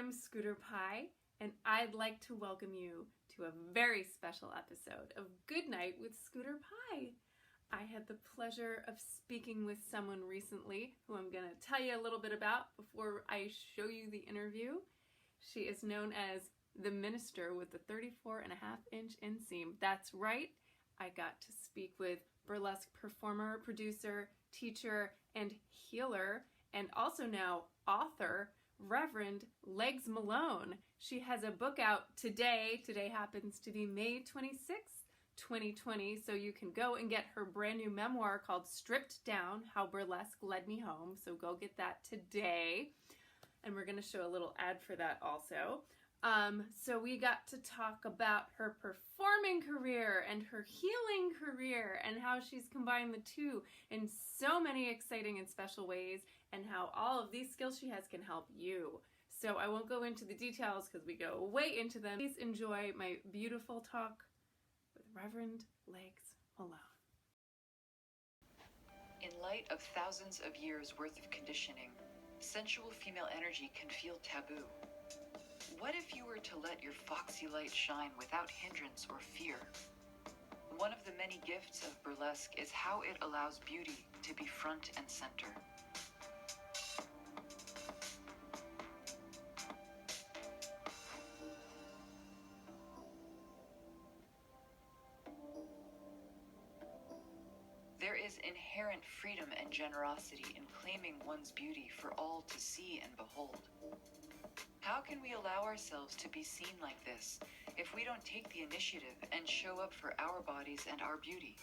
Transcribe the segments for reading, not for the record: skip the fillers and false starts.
I'm Scooter Pie, and I'd like to welcome you to a very special episode of Good Night with Scooter Pie. I had the pleasure of speaking with someone recently who I'm going to tell you a little bit about before I show you the interview. She is known as the Minister with the 34.5-inch inseam. That's right, I got to speak with burlesque performer, producer, teacher, and healer, and also now author, Reverend Legs Malone. She has a book out today. Today happens to be May 26th, 2020, so you can go and get her brand new memoir called Stripped Down, How Burlesque Led Me Home. So go get that today. And we're going to show a little ad for that also. So we got to talk about her performing career and her healing career and how she's combined the two in so many exciting and special ways, and how all of these skills she has can help you. So I won't go into the details because we go way into them. Please enjoy my beautiful talk with Reverend Legs Malone. In light of thousands of years worth of conditioning, sensual female energy can feel taboo. What if you were to let your foxy light shine without hindrance or fear? One of the many gifts of burlesque is how it allows beauty to be front and center. There is inherent freedom and generosity in claiming one's beauty for all to see and behold. How can we allow ourselves to be seen like this if we don't take the initiative and show up for our bodies and our beauty?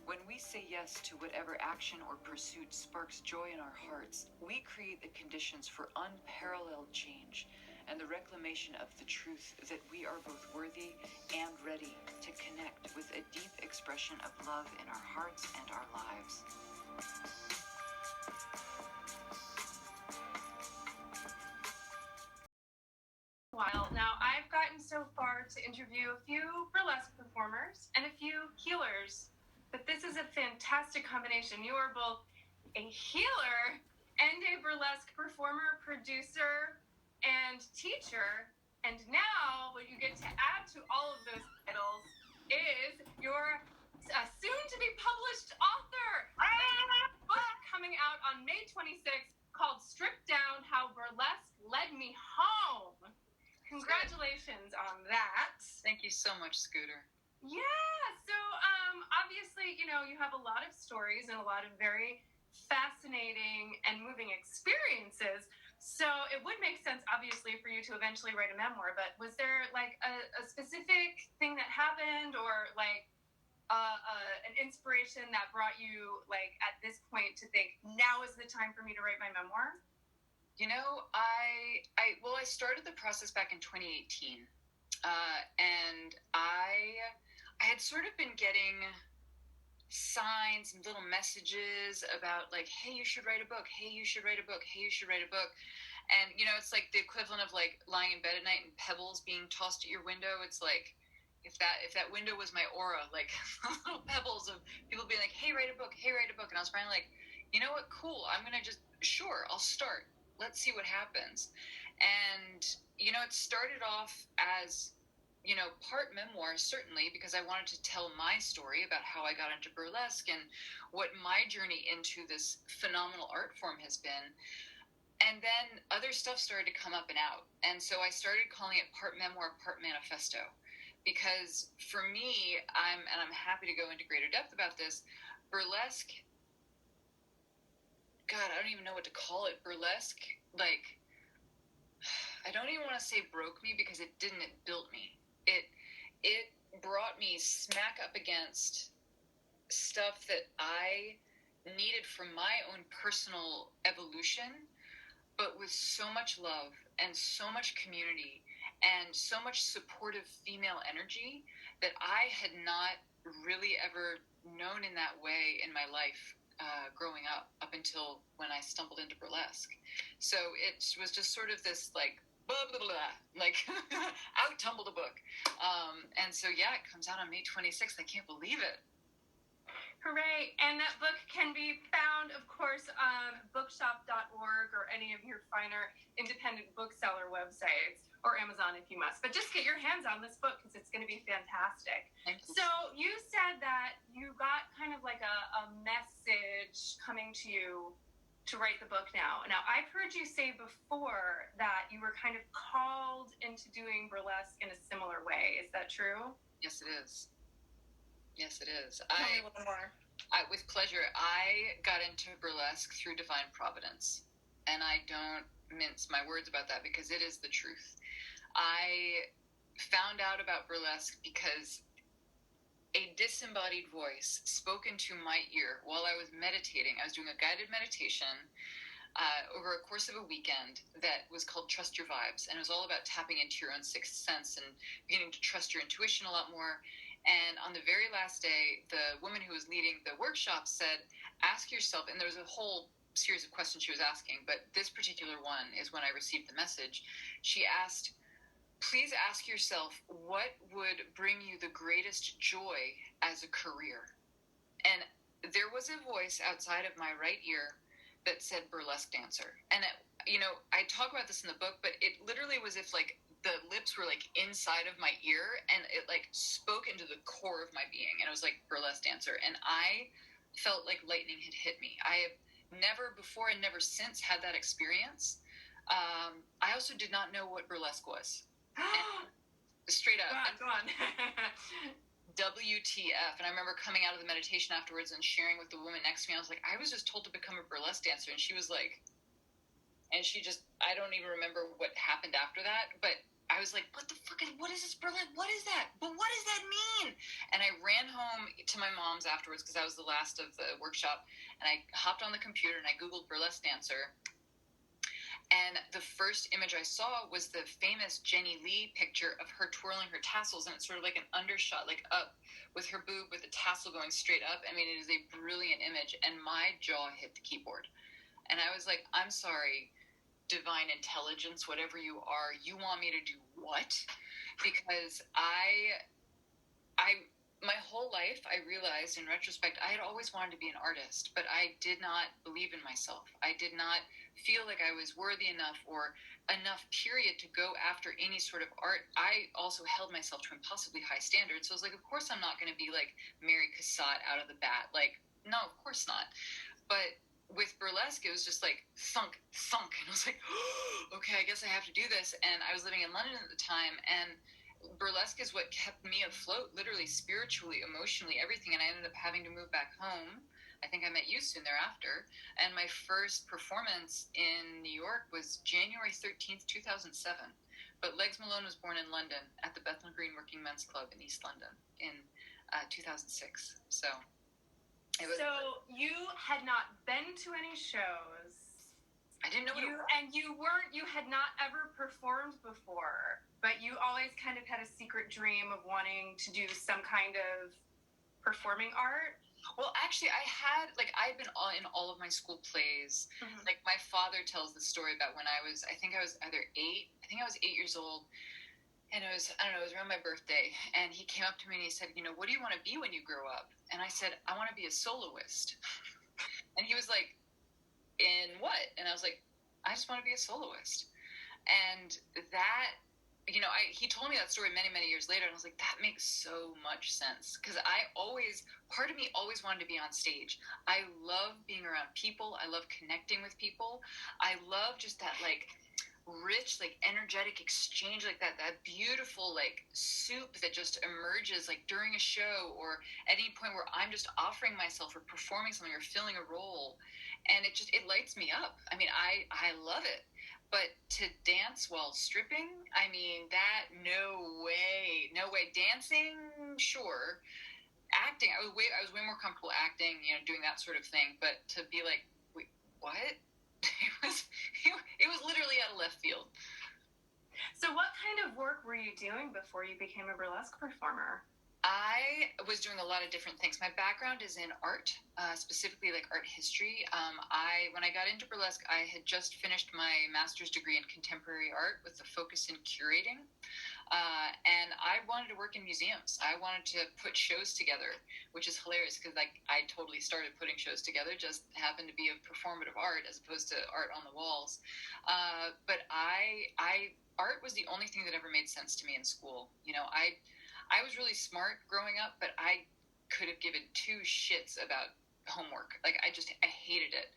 When we say yes to whatever action or pursuit sparks joy in our hearts, we create the conditions for unparalleled change and the reclamation of the truth that we are both worthy and ready to connect with a deep expression of love in our hearts and our lives. While now, I've gotten so far to interview a few burlesque performers and a few healers, but this is a fantastic combination. You are both a healer and a burlesque performer, producer, and teacher, and now what you get to add to all of those titles is your soon-to-be published author. There's a book coming out on May 26th called Stripped Down, How Burlesque Led Me Home. Congratulations on that. Thank you so much, Scooter. Yeah, so obviously, you have a lot of stories and a lot of very fascinating and moving experiences. So it would make sense, obviously, for you to eventually write a memoir. But was there like a specific thing that happened, or like an inspiration that brought you like at this point to think now is the time for me to write my memoir? I started the process back in 2018, and I had sort of been getting signs and little messages about like, hey, you should write a book. Hey, you should write a book. Hey, you should write a book. And, it's like the equivalent of like lying in bed at night and pebbles being tossed at your window. It's like, if that window was my aura, like little pebbles of people being like, hey, write a book. Hey, write a book. And I was finally like, you know what? Cool. I'm going to sure, I'll start. Let's see what happens. And, it started off as, part memoir, certainly, because I wanted to tell my story about how I got into burlesque and what my journey into this phenomenal art form has been. And then other stuff started to come up and out. And so I started calling it part memoir, part manifesto. Because for me, I'm happy to go into greater depth about this, burlesque, God, I don't even know what to call it. Burlesque, like, I don't even want to say broke me, because it didn't. It built me. It brought me smack up against stuff that I needed from my own personal evolution, but with so much love and so much community and so much supportive female energy that I had not really ever known in that way in my life growing up until when I stumbled into burlesque. So it was just sort of this like blah, blah, blah. Like, out tumbled a book. And so, yeah, it comes out on May 26th. I can't believe it. Hooray. And that book can be found, of course, on bookshop.org or any of your finer independent bookseller websites, or Amazon if you must. But just get your hands on this book because it's going to be fantastic. Thank you. So you said that you got kind of like a message coming to you to write the book now. Now, I've heard you say before that you were kind of called into doing burlesque in a similar way. Is that true? Yes, it is. Yes, it is. Tell me a little more. With pleasure. I got into burlesque through divine providence, and I don't mince my words about that because it is the truth. I found out about burlesque because a disembodied voice spoke into my ear while I was meditating. I was doing a guided meditation over a course of a weekend that was called Trust Your Vibes, and it was all about tapping into your own sixth sense and beginning to trust your intuition a lot more. And on the very last day, the woman who was leading the workshop said, ask yourself, and there was a whole series of questions she was asking, but this particular one is when I received the message. She asked, please ask yourself, what would bring you the greatest joy as a career? And there was a voice outside of my right ear that said burlesque dancer. And, I talk about this in the book, but it literally was if, like, the lips were like inside of my ear and it like spoke into the core of my being, and it was like burlesque dancer, and I felt like lightning had hit me. I have never before and never since had that experience. I also did not know what burlesque was. Straight up. Go on. WTF. And I remember coming out of the meditation afterwards and sharing with the woman next to me. I was like, I was just told to become a burlesque dancer. And she was like, I don't even remember what happened after that, but I was like, what is this burlesque? What is that? But what does that mean? And I ran home to my mom's afterwards because I was the last of the workshop. And I hopped on the computer and I Googled burlesque dancer. And the first image I saw was the famous Jenny Lee picture of her twirling her tassels. And it's sort of like an undershot, like up with her boob with the tassel going straight up. I mean, it is a brilliant image. And my jaw hit the keyboard. And I was like, I'm sorry, divine intelligence, whatever you are, you want me to do what? Because my whole life, I realized in retrospect, I had always wanted to be an artist, but I did not believe in myself. I did not feel like I was worthy enough or enough, period, to go after any sort of art. I also held myself to impossibly high standards. So I was like, of course I'm not going to be like Mary Cassatt out of the bat. Like, no, of course not. But with burlesque, it was just like thunk, thunk. And I was like, oh, okay, I guess I have to do this. And I was living in London at the time, and burlesque is what kept me afloat, literally, spiritually, emotionally, everything. And I ended up having to move back home. I think I met you soon thereafter. And my first performance in New York was January 13th, 2007. But Legs Malone was born in London at the Bethnal Green Working Men's Club in East London in 2006. So it was. So you had not been to any shows. I didn't know you had not ever performed before, but you always kind of had a secret dream of wanting to do some kind of performing art. Well, actually, I'd been in all of my school plays. Mm-hmm. Like, my father tells the story about when I was either 8. I think I was 8 years old. And it was around my birthday. And he came up to me and he said, what do you want to be when you grow up? And I said, I want to be a soloist. And he was like, in what? And I was like, I just want to be a soloist. And that, he told me that story many, many years later. And I was like, that makes so much sense. Because part of me always wanted to be on stage. I love being around people. I love connecting with people. I love just that, like, rich, like, energetic exchange, like that beautiful, like, soup that just emerges, like, during a show or at any point where I'm just offering myself or performing something or filling a role. And it lights me up. I mean, I love it. But to dance while stripping, I mean, no way. Dancing, sure. Acting, I was way more comfortable acting, doing that sort of thing. But to be like, wait, what? It was literally out of left field. So what kind of work were you doing before you became a burlesque performer? I was doing a lot of different things. My background is in art, specifically like art history. When I got into burlesque, I had just finished my master's degree in contemporary art with a focus in curating. And I wanted to work in museums. I wanted to put shows together, which is hilarious because like I totally started putting shows together, just happened to be of performative art as opposed to art on the walls. But art was the only thing that ever made sense to me in school. I was really smart growing up, but I could have given two shits about homework. Like I hated it.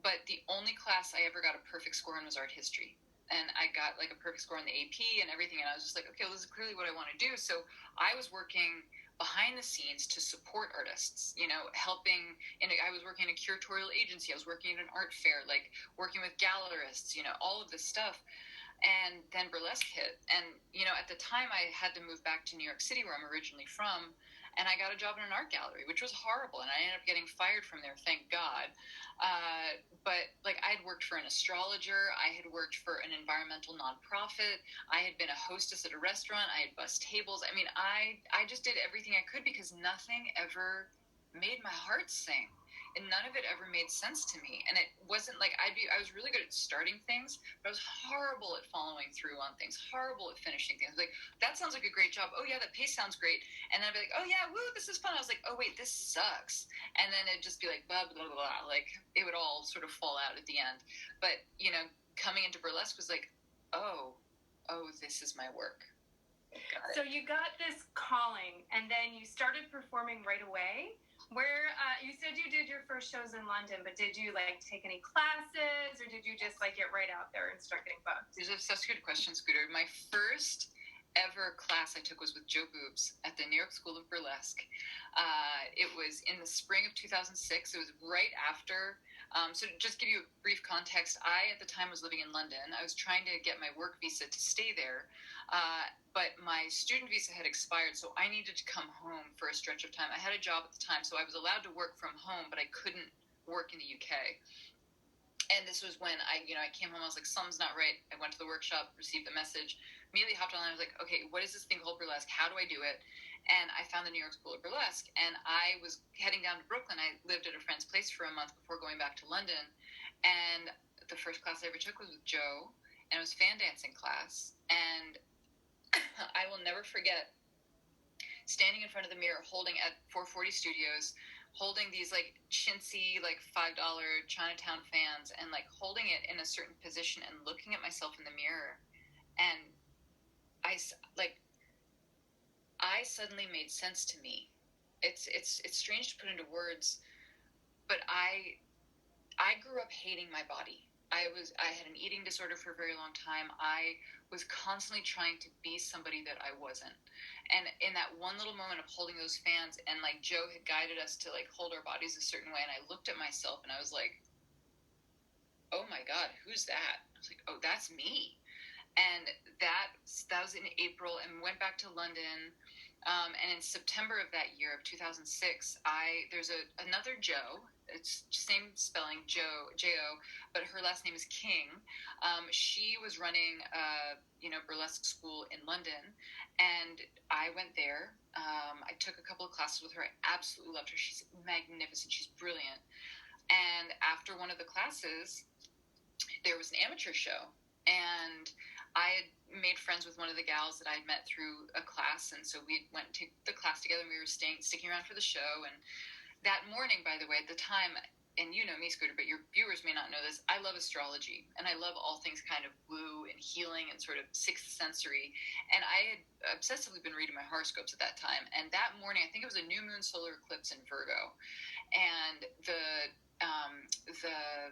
But the only class I ever got a perfect score in was art history. And I got like a perfect score on the AP and everything. And I was just like, okay, well, this is clearly what I want to do. So I was working behind the scenes to support artists, helping. And I was working in a curatorial agency. I was working at an art fair, like working with gallerists, all of this stuff. And then burlesque hit. And, at the time I had to move back to New York City, where I'm originally from. And I got a job in an art gallery, which was horrible. And I ended up getting fired from there, thank God. But like I had worked for an astrologer. I had worked for an environmental nonprofit. I had been a hostess at a restaurant. I had bussed tables. I mean, I just did everything I could because nothing ever made my heart sing. And none of it ever made sense to me. And it wasn't like I was really good at starting things, but I was horrible at following through on things, horrible at finishing things. Like, that sounds like a great job. Oh, yeah, that pay sounds great. And then I'd be like, oh, yeah, woo, this is fun. I was like, oh, wait, this sucks. And then it'd just be like, blah, blah, blah, blah. Like, it would all sort of fall out at the end. But, coming into burlesque was like, oh, this is my work. So you got this calling, and then you started performing right away. Where you said you did your first shows in London, but did you like take any classes, or did you just like get right out there and start getting booked? These are such good questions, Scooter. My first ever class I took was with Joe Boobs at the New York School of Burlesque. It was in the spring of 2006. It was right after. So to just give you a brief context, I at the time was living in London. I was trying to get my work visa to stay there. But my student visa had expired, so I needed to come home for a stretch of time. I had a job at the time, so I was allowed to work from home, but I couldn't work in the UK. And this was when I came home. I was like, something's not right. I went to the workshop, received the message, immediately hopped online. I was like, okay, what is this thing called burlesque? How do I do it? And I found the New York School of Burlesque. And I was heading down to Brooklyn. I lived at a friend's place for a month before going back to London. And the first class I ever took was with Joe, and it was fan dancing class. And I will never forget standing in front of the mirror holding at 440 Studios, holding these like chintzy like $5 Chinatown fans and like holding it in a certain position and looking at myself in the mirror. And I suddenly made sense to me. It's strange to put into words, but I grew up hating my body. I had an eating disorder for a very long time. I was constantly trying to be somebody that I wasn't. And in that one little moment of holding those fans, and like Joe had guided us to like hold our bodies a certain way, and I looked at myself and I was like, oh my God, who's that? I was like, oh, that's me. And that was in April, and we went back to London. And in September of that year of 2006, there's another Joe. It's same spelling, J-O, but her last name is King. She was running burlesque school in London, and I went there. I took a couple of classes with her. I absolutely loved her. She's magnificent. She's brilliant. And after one of the classes, there was an amateur show, and I had made friends with one of the gals that I had met through a class, and so we went to the class together, and we were sticking around for the show. And that morning, by the way, at the time, and you know me, Scooter, but your viewers may not know this, I love astrology, and I love all things kind of woo and healing and sort of sixth sensory. And I had obsessively been reading my horoscopes at that time. And that morning, I think it was a new moon solar eclipse in Virgo. And the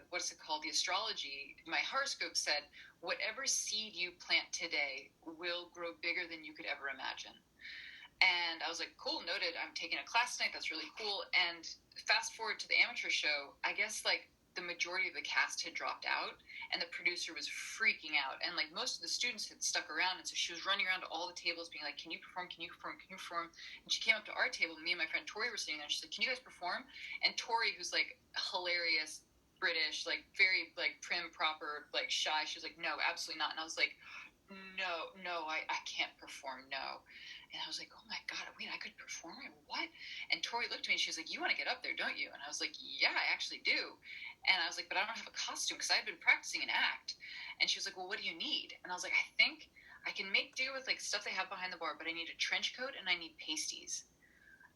what's it called? The astrology, my horoscope said, whatever seed you plant today will grow bigger than you could ever imagine. And I was like, cool, noted. I'm taking a class tonight. That's really cool. And fast forward to the amateur show, I guess like the majority of the cast had dropped out, and the producer was freaking out. And like most of the students had stuck around, and so she was running around to all the tables being like, can you perform? Can you perform? Can you perform? And she came up to our table, and me and my friend Tori were sitting there, and she's like, can you guys perform? And Tori, who's like hilarious, British, like very like prim, proper, like shy, she was like, no, absolutely not. And I was like, no, I can't perform, no. And I was like, oh my God, wait, I could perform it? What? And Tori looked at me and she was like, you want to get up there, don't you? And I was like, yeah, I actually do. And I was like, but I don't have a costume because I've been practicing an act. And she was like, well, what do you need? And I was like, I think I can make do with like stuff they have behind the bar, but I need a trench coat and I need pasties.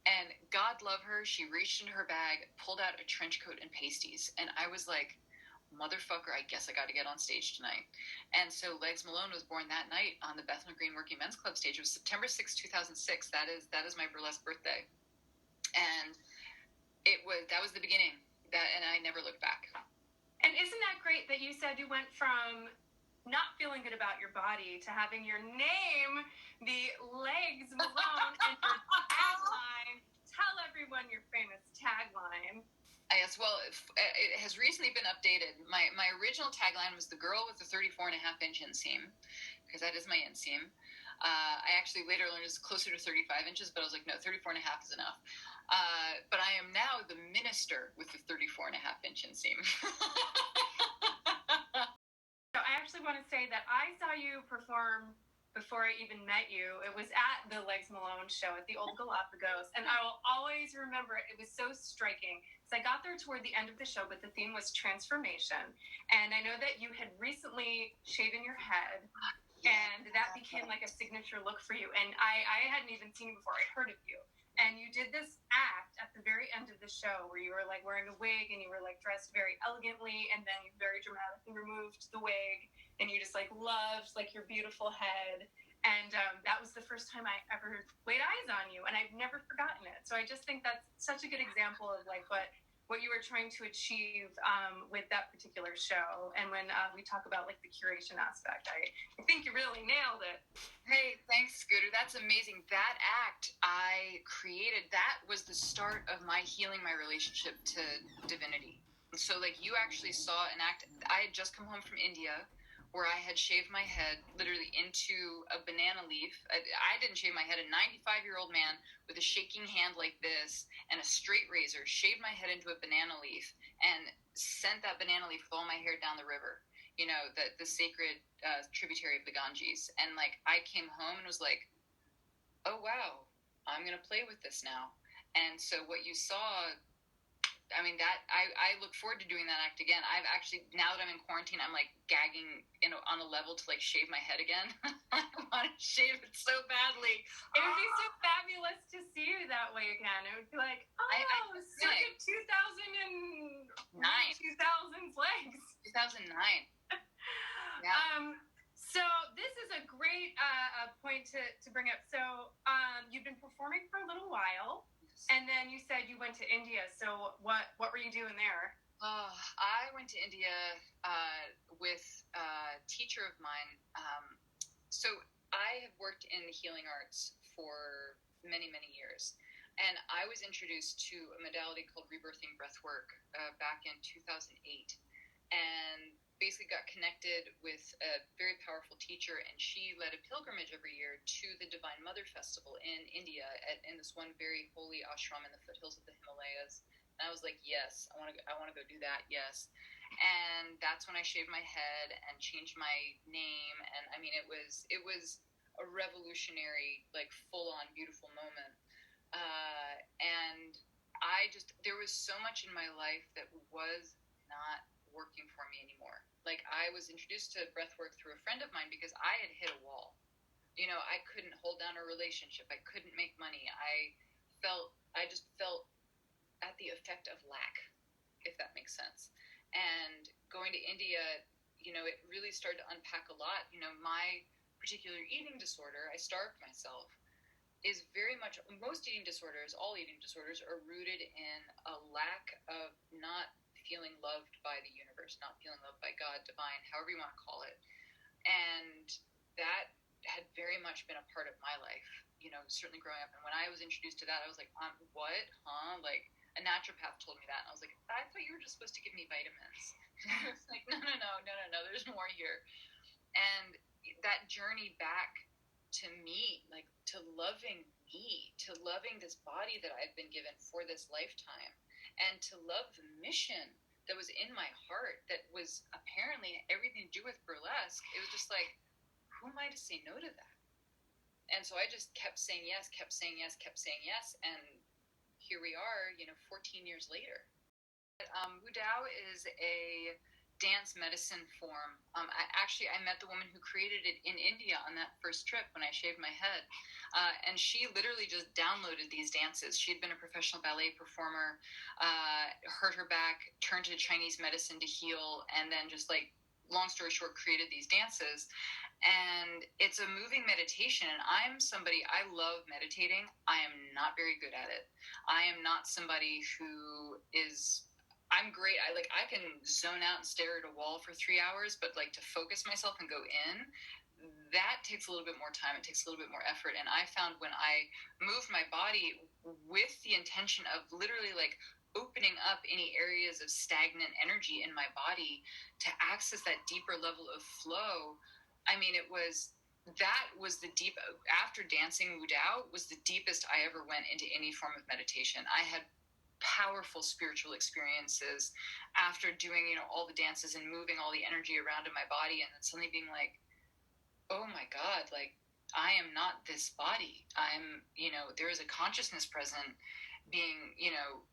And God love her, she reached into her bag, pulled out a trench coat and pasties. And I was like, motherfucker, I guess I got to get on stage tonight. And so Legs Malone was born that night on the Bethnal Green Working Men's Club stage. It was September 6, 2006. That is my burlesque birthday. And that was the beginning. And I never looked back. And isn't that great that you said you went from not feeling good about your body to having your name be Legs Malone and your tagline? Tell everyone your famous tagline. Yes, well, it has recently been updated. My original tagline was the girl with the 34.5-inch inseam, because that is my inseam. I actually later learned it's closer to 35 inches, but I was like, no, 34.5 is enough. But I am now the minister with the 34.5-inch inseam. So I actually want to say that I saw you perform before I even met you. It was at the Legs Malone show at the Old Galapagos, and I will always remember it. It was so striking. So I got there toward the end of the show, but the theme was transformation. And I know that you had recently shaven your head, and that became like a signature look for you. And I hadn't even seen you before. I'd heard of you. And you did this act at the very end of the show where you were like wearing a wig and you were like dressed very elegantly, and then you very dramatically removed the wig and you just like loved like your beautiful head. And that was the first time I ever laid eyes on you, and I've never forgotten it. So I just think that's such a good example of like what you were trying to achieve with that particular show. And when we talk about like the curation aspect, I think you really nailed it. Hey, thanks, Scooter. That's amazing. That act I created, that was the start of my healing my relationship to divinity. So like you actually saw an act. I had just come home from India where I had shaved my head literally into a banana leaf. I didn't shave my head. A 95-year-old man with a shaking hand like this and a straight razor shaved my head into a banana leaf and sent that banana leaf with all my hair down the river, you know, the sacred tributary of the Ganges. And like I came home and was like, oh wow, I'm gonna play with this now. And so what you saw, I mean, that I look forward to doing that act again. I've actually, now that I'm in quarantine, I'm like gagging on a level to like shave my head again. I want to shave it so badly. It would be so fabulous to see you that way again. It would be like, circa 2009, 2000's Legs. 2009. Yeah. So this is a great point to bring up. So you've been performing for a little while. And then you said you went to India. So what were you doing there? I went to India with a teacher of mine. So I have worked in the healing arts for many, many years. And I was introduced to a modality called rebirthing breathwork back in 2008. And basically got connected with a very powerful teacher, and she led a pilgrimage every year to the Divine Mother Festival in India in this one very holy ashram in the foothills of the Himalayas. And I was like, yes, I want to go do that. Yes. And that's when I shaved my head and changed my name. And I mean, it was a revolutionary, like full on beautiful moment. And there was so much in my life that was not working for me anymore. Like I was introduced to breathwork through a friend of mine because I had hit a wall. You know, I couldn't hold down a relationship. I couldn't make money. I just felt at the effect of lack, if that makes sense. And going to India, you know, it really started to unpack a lot. You know, my particular eating disorder, I starved myself, is very much, most eating disorders, all eating disorders are rooted in a lack of not feeling loved by the universe, not feeling loved by God, divine, however you want to call it. And that had very much been a part of my life, you know, certainly growing up. And when I was introduced to that, I was like, what? Huh? Like a naturopath told me that. And I was like, I thought you were just supposed to give me vitamins. It's like, no, there's more here. And that journey back to me, like to loving me, to loving this body that I've been given for this lifetime, and to love the mission that was in my heart that was apparently everything to do with burlesque. It was just like, who am I to say no to that? And so I just kept saying yes, kept saying yes, kept saying yes. And here we are, 14 years later. Wu Dao is a dance medicine form. I met the woman who created it in India on that first trip when I shaved my head. And she literally just downloaded these dances. She had been a professional ballet performer, hurt her back, turned to Chinese medicine to heal, and then just like, long story short, created these dances. And it's a moving meditation. And I'm somebody, I love meditating. I am not very good at it. I am not somebody who is, I'm great. I can zone out and stare at a wall for 3 hours, but like to focus myself and go in, that takes a little bit more time. It takes a little bit more effort. And I found when I move my body with the intention of literally like opening up any areas of stagnant energy in my body to access that deeper level of flow, I mean, that was the deep, after dancing Wu Dao was the deepest I ever went into any form of meditation. I had powerful spiritual experiences after doing, all the dances and moving all the energy around in my body, and then suddenly being like, oh my God, like, I am not this body. There is a consciousness present being,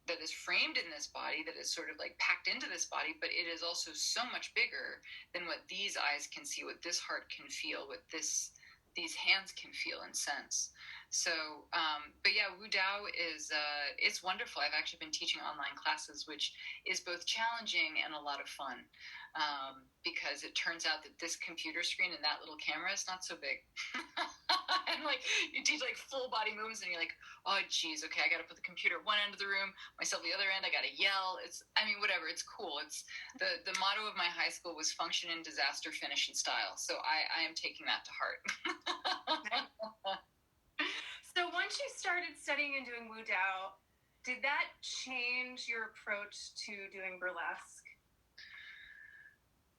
that is framed in this body, that is sort of like packed into this body, but it is also so much bigger than what these eyes can see, what this heart can feel, what these hands can feel and sense. So, but yeah, Wu Dao is, it's wonderful. I've actually been teaching online classes, which is both challenging and a lot of fun, because it turns out that this computer screen and that little camera is not so big. And like, you teach like full body movements and you're like, oh geez, okay, I got to put the computer at one end of the room, myself the other end, I got to yell. Whatever, it's cool. It's the motto of my high school was function in disaster, finish in style. So I am taking that to heart. So once you started studying and doing Wu Dao, did that change your approach to doing burlesque?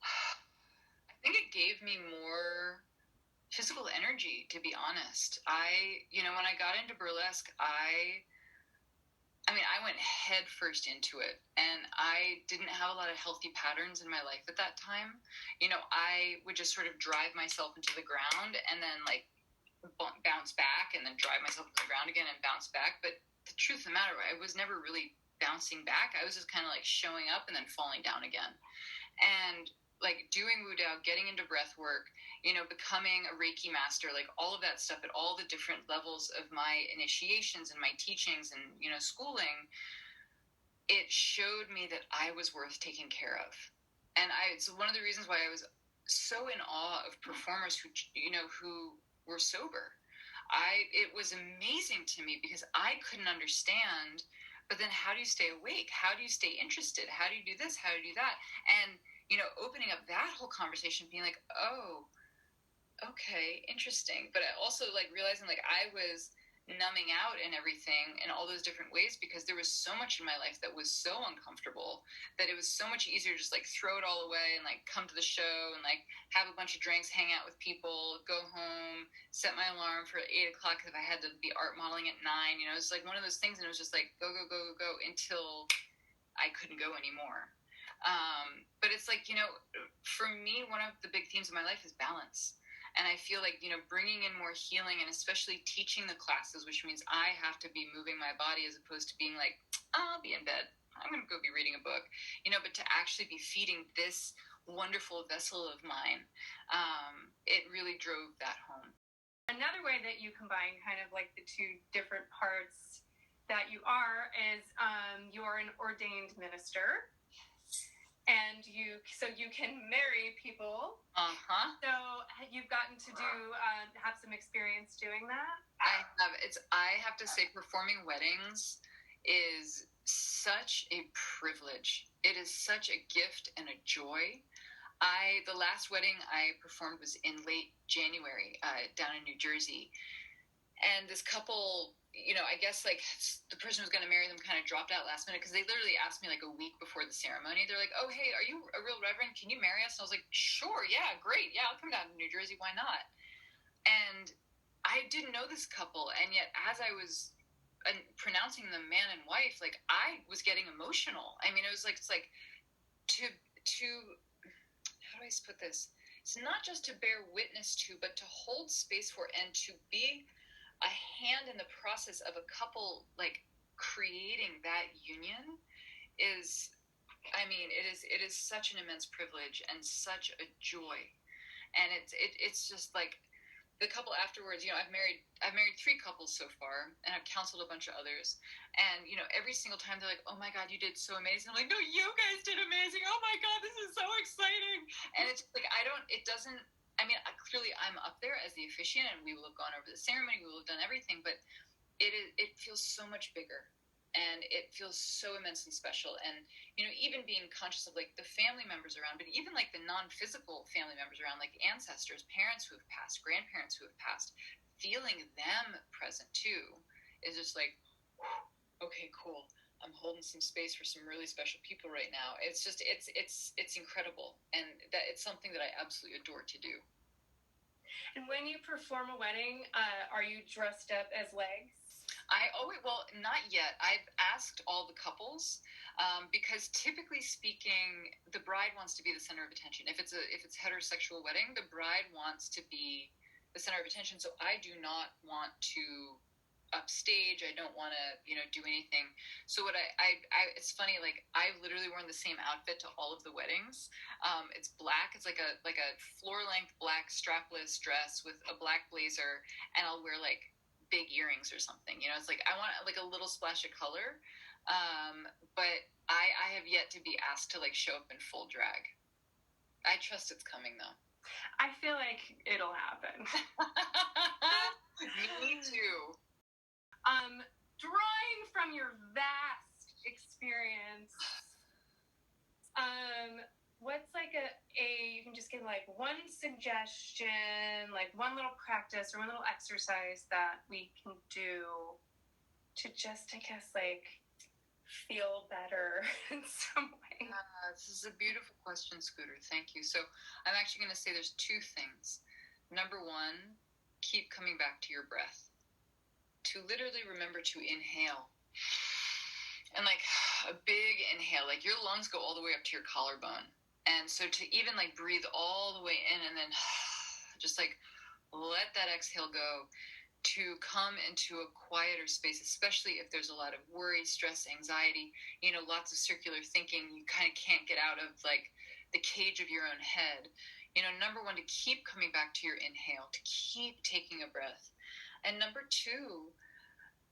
I think it gave me more physical energy, to be honest. When I got into burlesque, I went head first into it, and I didn't have a lot of healthy patterns in my life at that time. I would just sort of drive myself into the ground and then like bounce back and then drive myself into the ground again and bounce back. But the truth of the matter, I was never really bouncing back. I was just kind of like showing up and then falling down again. And like doing Wu Dao, getting into breath work, becoming a Reiki master, like all of that stuff at all the different levels of my initiations and my teachings and, schooling, it showed me that I was worth taking care of. And it's one of the reasons why I was so in awe of performers who were sober. It was amazing to me because I couldn't understand, but then how do you stay awake? How do you stay interested? How do you do this? How do you do that? And, opening up that whole conversation, being like, oh, okay, interesting. But I also like realizing like I was numbing out and everything in all those different ways because there was so much in my life that was so uncomfortable that it was so much easier to just like throw it all away and like come to the show and like have a bunch of drinks, hang out with people, go home, set my alarm for 8 o'clock if I had to be art modeling at 9. It's like one of those things, and it was just like go, go, go, go, go until I couldn't go anymore. But it's like, for me, one of the big themes of my life is balance. And I feel like, bringing in more healing and especially teaching the classes, which means I have to be moving my body as opposed to being like, I'll be in bed. I'm going to go be reading a book, but to actually be feeding this wonderful vessel of mine, it really drove that home. Another way that you combine kind of like the two different parts that you are is you're an ordained minister. And you can marry people. So you've gotten to have some experience doing that? I have. I have to say, performing weddings is such a privilege. It is such a gift and a joy. The last wedding I performed was in late January down in New Jersey. And this couple, I guess like the person who was going to marry them kind of dropped out last minute because they literally asked me like a week before the ceremony. They're like, oh, hey, are you a real reverend? Can you marry us? And I was like, sure. Yeah, great. Yeah, I'll come down to New Jersey. Why not? And I didn't know this couple. And yet as I was pronouncing them man and wife, like I was getting emotional. I mean, it's like to how do I put this? It's not just to bear witness to, but to hold space for and to be a hand in the process of a couple like creating that union is, I mean, it is such an immense privilege and such a joy. And it's just like the couple afterwards, I've married 3 couples so far, and I've counseled a bunch of others. And every single time they're like, "Oh my God, you did so amazing." I'm like, "No, you guys did amazing. Oh my God, this is so exciting." And it's like it doesn't. I mean, clearly I'm up there as the officiant, and we will have gone over the ceremony, we will have done everything, but it feels so much bigger. And it feels so immensely special. And, even being conscious of like the family members around, but even like the non-physical family members around, like ancestors, parents who have passed, grandparents who have passed, feeling them present too is just like, okay, cool. I'm holding some space for some really special people right now. It's just, it's incredible. And that it's something that I absolutely adore to do. And when you perform a wedding, are you dressed up as Legs? Well, not yet. I've asked all the couples because typically speaking, the bride wants to be the center of attention. If it's heterosexual wedding, the bride wants to be the center of attention. So I do not want to upstage. I don't want to, do anything. So what it's funny, like I've literally worn the same outfit to all of the weddings. It's black. It's like a floor length black strapless dress with a black blazer, and I'll wear like big earrings or something. It's like I want like a little splash of color, but I have yet to be asked to like show up in full drag. I trust it's coming though. I feel like it'll happen. Me too. Drawing from your vast experience, what's like you can just give like one suggestion, like one little practice or one little exercise that we can do to just, I guess, like feel better in some way? This is a beautiful question, Scooter. Thank you. So I'm actually going to say there's 2 things. Number 1, keep coming back to your breath. To literally remember to inhale. And like a big inhale, like your lungs go all the way up to your collarbone. And so to even like breathe all the way in and then just like let that exhale go, to come into a quieter space, especially if there's a lot of worry, stress, anxiety, lots of circular thinking. You kind of can't get out of like the cage of your own head. Number 1, to keep coming back to your inhale, to keep taking a breath. And number 2,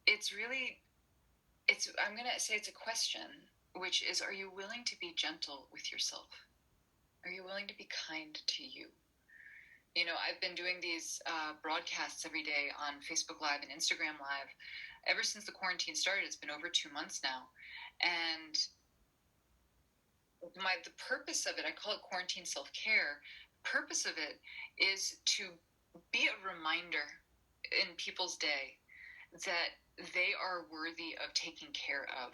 I'm going to say it's a question, which is, are you willing to be gentle with yourself? Are you willing to be kind to you? I've been doing these broadcasts every day on Facebook Live and Instagram Live ever since the quarantine started. It's been over 2 months now. And the purpose of it, I call it quarantine self-care. The purpose of it is to be a reminder in people's day that they are worthy of taking care of.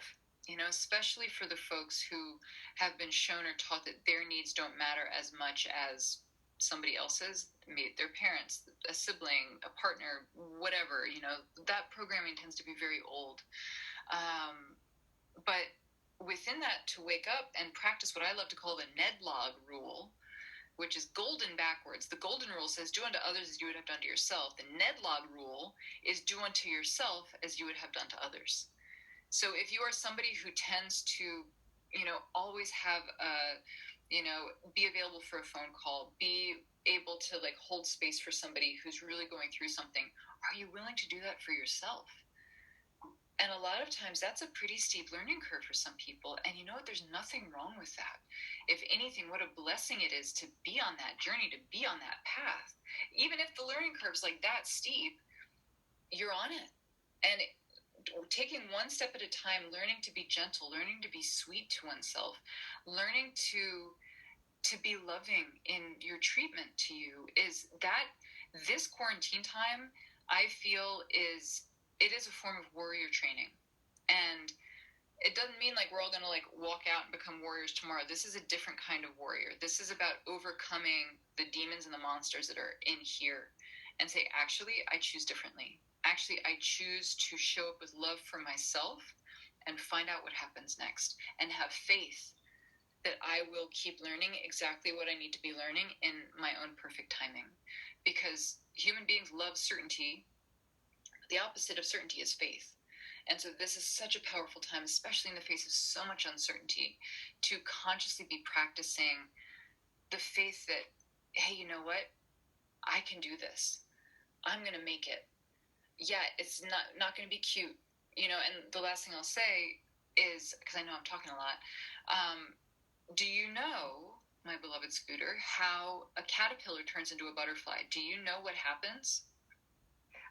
Especially for the folks who have been shown or taught that their needs don't matter as much as somebody else's, maybe their parents, a sibling, a partner, whatever. That programming tends to be very old. But within that, to wake up and practice what I love to call the NEDLOG rule, which is golden backwards. The golden rule says, do unto others as you would have done to yourself. The NEDLOG rule is do unto yourself as you would have done to others. So if you are somebody who tends to, always have be available for a phone call, be able to like hold space for somebody who's really going through something, are you willing to do that for yourself? And a lot of times that's a pretty steep learning curve for some people. And you know what? There's nothing wrong with that. If anything, what a blessing it is to be on that journey, to be on that path. Even if the learning curve's like that steep, you're on it. And taking one step at a time, learning to be gentle, learning to be sweet to oneself, learning to be loving in your treatment to you, is that this quarantine time, I feel it is a form of warrior training. And it doesn't mean like we're all going to like walk out and become warriors tomorrow. This is a different kind of warrior. This is about overcoming the demons and the monsters that are in here and say, actually, I choose differently. Actually, I choose to show up with love for myself and find out what happens next, and have faith that I will keep learning exactly what I need to be learning in my own perfect timing. Because human beings love certainty. The opposite of certainty is faith. And so this is such a powerful time, especially in the face of so much uncertainty, to consciously be practicing the faith that, hey, you know what? I can do this. I'm going to make it. Yeah, it's not going to be cute, and the last thing I'll say is, because I know I'm talking a lot, do you know, my beloved Scooter, how a caterpillar turns into a butterfly? Do you know what happens?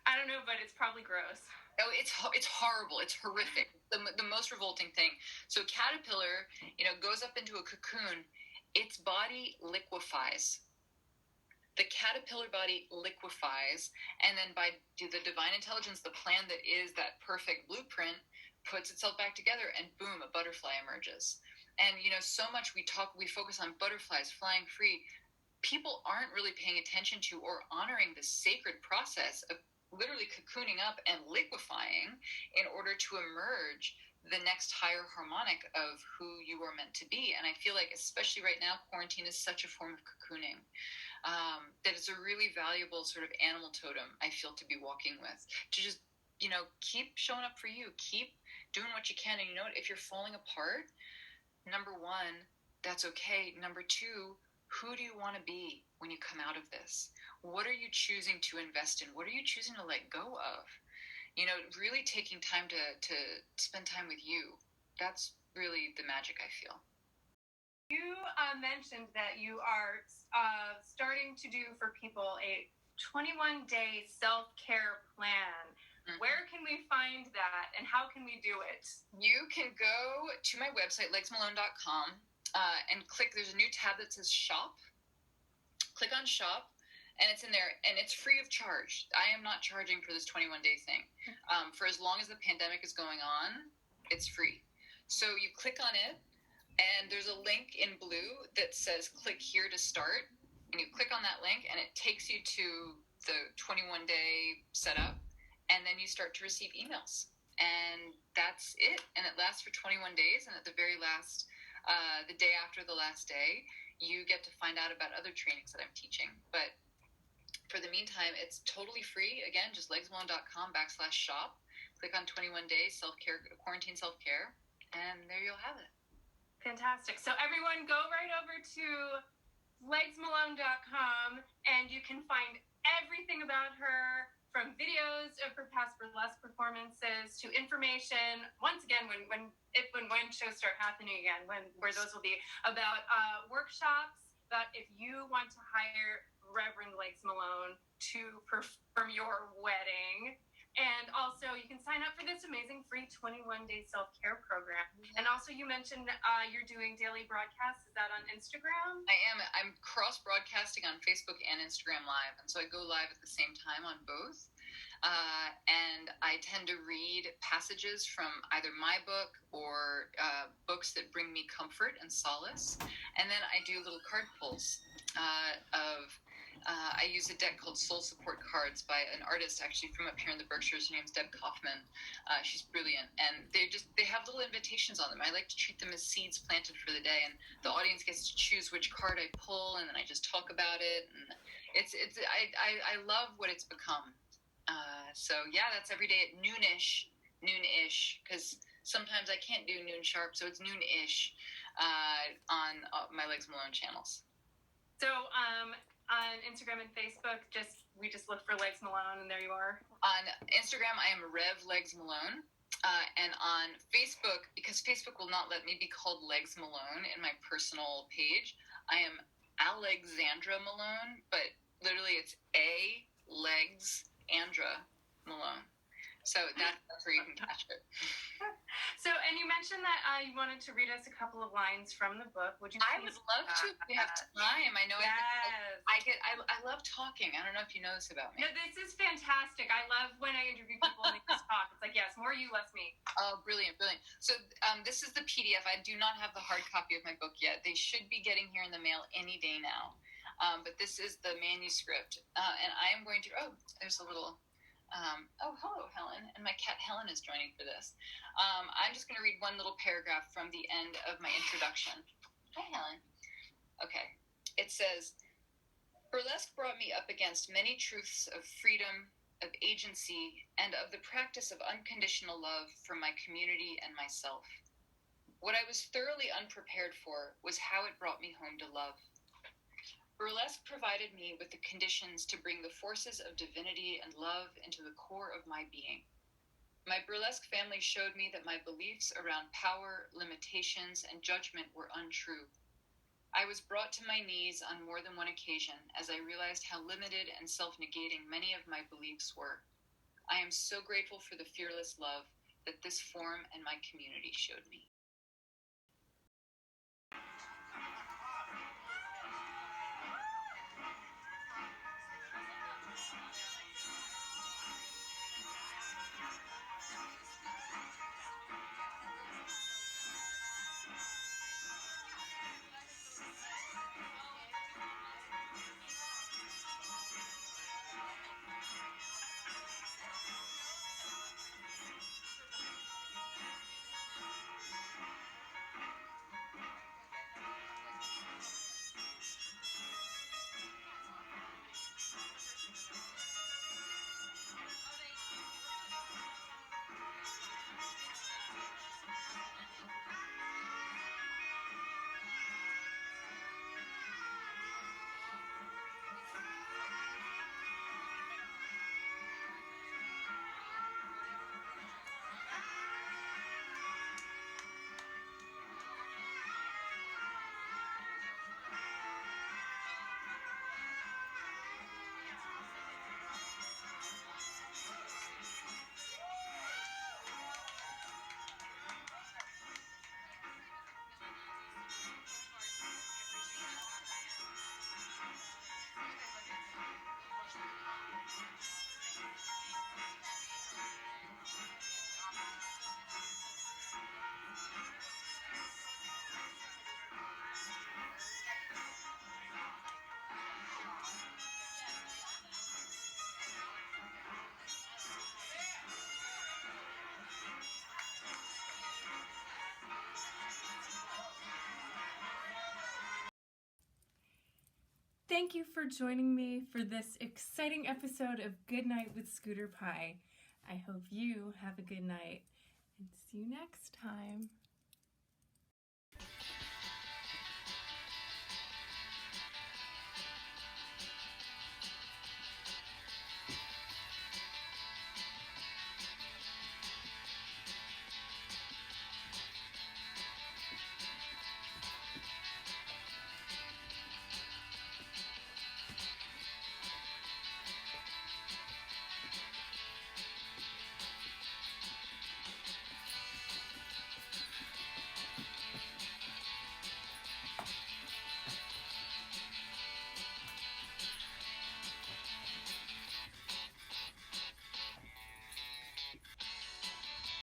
I don't know, but it's probably gross. Oh, it's horrible. It's horrific. The most revolting thing. So a caterpillar, goes up into a cocoon. Its body liquefies. The caterpillar body liquefies, and then by the divine intelligence, the plan that is that perfect blueprint puts itself back together, and boom, a butterfly emerges. And so much we focus on butterflies flying free. People aren't really paying attention to or honoring the sacred process of literally cocooning up and liquefying in order to emerge the next higher harmonic of who you are meant to be. And I feel like, especially right now, quarantine is such a form of cocooning. That it's a really valuable sort of animal totem, I feel, to be walking with. To just, keep showing up for you. Keep doing what you can. And you know what? If you're falling apart, number one, that's okay. Number two, who do you want to be when you come out of this? What are you choosing to invest in? What are you choosing to let go of? Really taking time to spend time with you. That's really the magic, I feel. You mentioned that you are starting to do for people a 21-day self-care plan. Mm-hmm. Where can we find that, and how can we do it? You can go to my website, legsmalone.com, and click. There's a new tab that says Shop. Click on Shop, and it's in there, and it's free of charge. I am not charging for this 21-day thing. For as long as the pandemic is going on, it's free. So you click on it, and there's a link in blue that says click here to start, and you click on that link, and it takes you to the 21-day setup, and then you start to receive emails, and that's it. And it lasts for 21 days, and at the very last, the day after the last day, you get to find out about other trainings that I'm teaching. But for the meantime, it's totally free. Again, just legsmalone.com/shop. Click on 21 days self-care, quarantine self-care, and there you'll have it. Fantastic. So everyone, go right over to legsmalone.com, and you can find everything about her, from videos of her past burlesque performances to information. Once again, when shows start happening again, where those will be, about workshops, about if you want to hire Reverend Legs Malone to perform your wedding. And also, you can sign up for this amazing free 21-day self-care program. And also, you mentioned you're doing daily broadcasts. Is that on Instagram? I am. I'm cross-broadcasting on Facebook and Instagram Live. And so I go live at the same time on both. And I tend to read passages from either my book or books that bring me comfort and solace. And then I do little card pulls I use a deck called Soul Support Cards by an artist actually from up here in the Berkshires. Her name's Deb Kaufman. She's brilliant. And they have little invitations on them. I like to treat them as seeds planted for the day. And the audience gets to choose which card I pull, and then I just talk about it. And I love what it's become. So yeah, that's every day at noonish, because sometimes I can't do noon sharp, so it's noonish on my Legs Malone channels. So on Instagram and Facebook, we just look for Legs Malone, and there you are. On Instagram, I am Rev Legs Malone, and on Facebook, because Facebook will not let me be called Legs Malone in my personal page, I am Alexandra Malone, but literally it's A Legs Andra Malone. So that's where you can catch it. So, and you mentioned that you wanted to read us a couple of lines from the book. Would you? I would love to if we have time. I know. Yes. I love talking. I don't know if you know this about me. No, this is fantastic. I love when I interview people and they just talk. It's like, yes, more you, less me. Oh, brilliant. So this is the PDF. I do not have the hard copy of my book yet. They should be getting here in the mail any day now. But this is the manuscript. And I am going to, there's a little... hello, Helen. And my cat Helen is joining for this. I'm just going to read one little paragraph from the end of my introduction. Hi, Helen. Okay. It says, burlesque brought me up against many truths of freedom, of agency, and of the practice of unconditional love for my community and myself. What I was thoroughly unprepared for was how it brought me home to love. Burlesque provided me with the conditions to bring the forces of divinity and love into the core of my being. My burlesque family showed me that my beliefs around power, limitations, and judgment were untrue. I was brought to my knees on more than one occasion as I realized how limited and self-negating many of my beliefs were. I am so grateful for the fearless love that this form and my community showed me. Thank you for joining me for this exciting episode of Good Night with Scooter Pie. I hope you have a good night and see you next time.